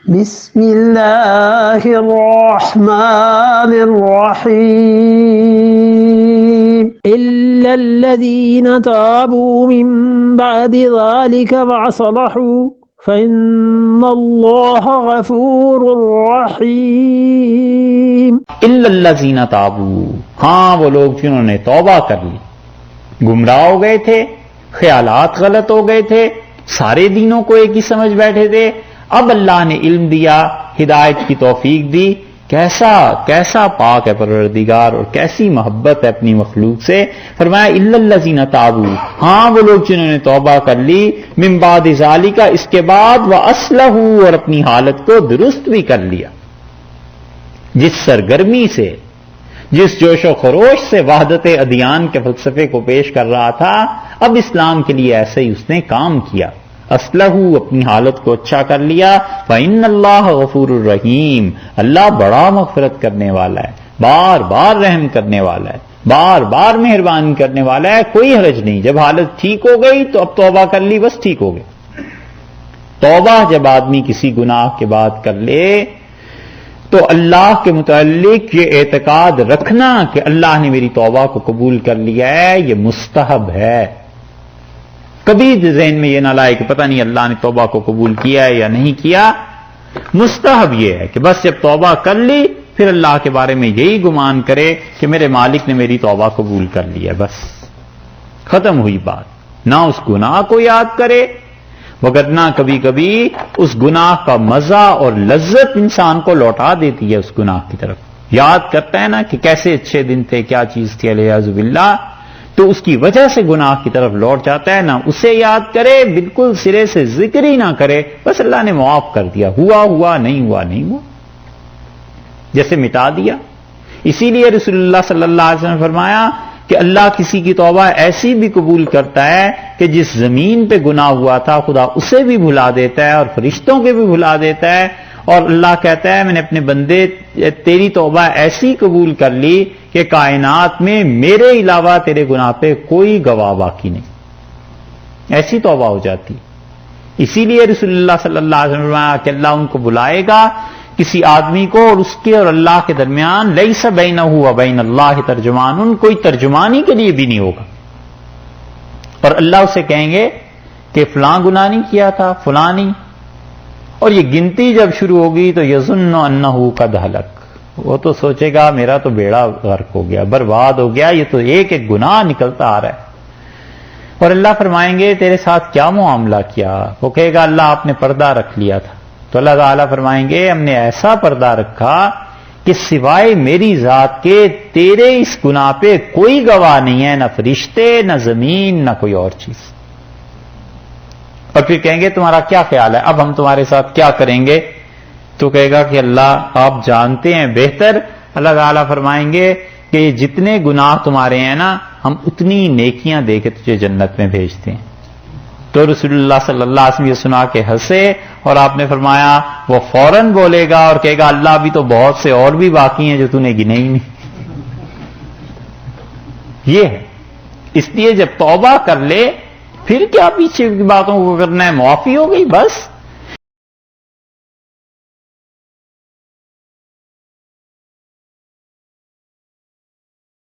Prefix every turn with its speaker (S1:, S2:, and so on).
S1: بسم اللہ الرحمن الرحیم إلا الذين تابوا من بعد ذلك وصلحوا فإن الله غفور رحیم۔
S2: الا الذین تابوا، ہاں وہ لوگ جنہوں نے توبہ کر لی، گمراہ ہو گئے تھے، خیالات غلط ہو گئے تھے، سارے دینوں کو ایک ہی سمجھ بیٹھے تھے، اب اللہ نے علم دیا، ہدایت کی توفیق دی۔ کیسا پاک ہے پروردگار اور کیسی محبت ہے اپنی مخلوق سے۔ فرمایا الا الذین تابوا، ہاں وہ لوگ جنہوں نے توبہ کر لی، من بعد ذالک، اس کے بعد، واصلحوا، اور اپنی حالت کو درست بھی کر لیا۔ جس سرگرمی سے، جس جوش و خروش سے وحدت ادیان کے فلسفے کو پیش کر رہا تھا، اب اسلام کے لیے ایسے ہی اس نے کام کیا، اصلحوا، اپنی حالت کو اچھا کر لیا۔ فإن اللہ غفور الرحیم، اللہ بڑا مغفرت کرنے والا ہے، بار بار رحم کرنے والا ہے، بار بار مہربانی کرنے والا ہے، کوئی حرج نہیں۔ جب حالت ٹھیک ہو گئی تو اب توبہ کر لی، بس ٹھیک ہو گئی۔ توبہ جب آدمی کسی گناہ کے بعد کر لے تو اللہ کے متعلق یہ اعتقاد رکھنا کہ اللہ نے میری توبہ کو قبول کر لیا ہے، یہ مستحب ہے۔ کبھی ذہن میں یہ نہ لائے کہ پتہ نہیں اللہ نے توبہ کو قبول کیا ہے یا نہیں کیا۔ مستحب یہ ہے کہ بس جب توبہ کر لی پھر اللہ کے بارے میں یہی گمان کرے کہ میرے مالک نے میری توبہ قبول کر لی ہے، بس ختم ہوئی بات۔ نہ اس گناہ کو یاد کرے، وگرنہ کبھی کبھی اس گناہ کا مزہ اور لذت انسان کو لوٹا دیتی ہے اس گناہ کی طرف۔ یاد کرتا ہے نا کہ کیسے اچھے دن تھے، کیا چیز تھی، الیاذ باللہ، تو اس کی وجہ سے گناہ کی طرف لوٹ جاتا ہے۔ نہ اسے یاد کرے، بالکل سرے سے ذکر ہی نہ کرے، بس اللہ نے معاف کر دیا، ہوا ہوا، نہیں ہوا نہیں ہوا، جیسے مٹا دیا۔ اسی لیے رسول اللہ صلی اللہ علیہ وسلم نے فرمایا کہ اللہ کسی کی توبہ ایسی بھی قبول کرتا ہے کہ جس زمین پہ گناہ ہوا تھا خدا اسے بھی بھلا دیتا ہے اور فرشتوں کے بھی بھلا دیتا ہے، اور اللہ کہتا ہے میں نے اپنے بندے تیری توبہ ایسی قبول کر لی کہ کائنات میں میرے علاوہ تیرے گناہ پہ کوئی گواہ باقی نہیں، ایسی توبہ ہو جاتی۔ اسی لیے رسول اللہ صلی اللہ علیہ وسلم نے فرمایا کہ اللہ ان کو بلائے گا، کسی آدمی کو، اور اس کے اور اللہ کے درمیان لیس بینہ و بین اللہ ترجمان، کوئی ترجمانی کے لیے بھی نہیں ہوگا، اور اللہ اسے کہیں گے کہ فلاں گناہ نہیں کیا تھا، فلاں نہیں، اور یہ گنتی جب شروع ہوگی تو یظن انہ قد ہلک، وہ تو سوچے گا میرا تو بیڑا غرق ہو گیا، برباد ہو گیا، یہ تو ایک ایک گناہ نکلتا آ رہا ہے۔ اور اللہ فرمائیں گے تیرے ساتھ کیا معاملہ کیا؟ وہ کہے گا اللہ آپ نے پردہ رکھ لیا تھا، تو اللہ تعالیٰ فرمائیں گے ہم نے ایسا پردہ رکھا کہ سوائے میری ذات کے تیرے اس گناہ پہ کوئی گواہ نہیں ہے، نہ فرشتے، نہ زمین، نہ کوئی اور چیز۔ اور پھر کہیں گے تمہارا کیا خیال ہے، اب ہم تمہارے ساتھ کیا کریں گے؟ تو کہے گا کہ اللہ آپ جانتے ہیں بہتر۔ اللہ تعالیٰ فرمائیں گے کہ جتنے گناہ تمہارے ہیں نا، ہم اتنی نیکیاں دے کے تجھے جنت میں بھیجتے ہیں۔ تو رسول اللہ صلی اللہ علیہ وسلم یہ سنا کے ہنسے، اور آپ نے فرمایا وہ فوراً بولے گا اور کہے گا اللہ ابھی تو بہت سے اور بھی باقی ہیں جو تو نے گنے ہی نہیں۔ یہ ہے، اس لیے جب توبہ کر لے پھر کیا پیچھے کی باتوں کو کرنا ہے، معافی ہو گئی بس۔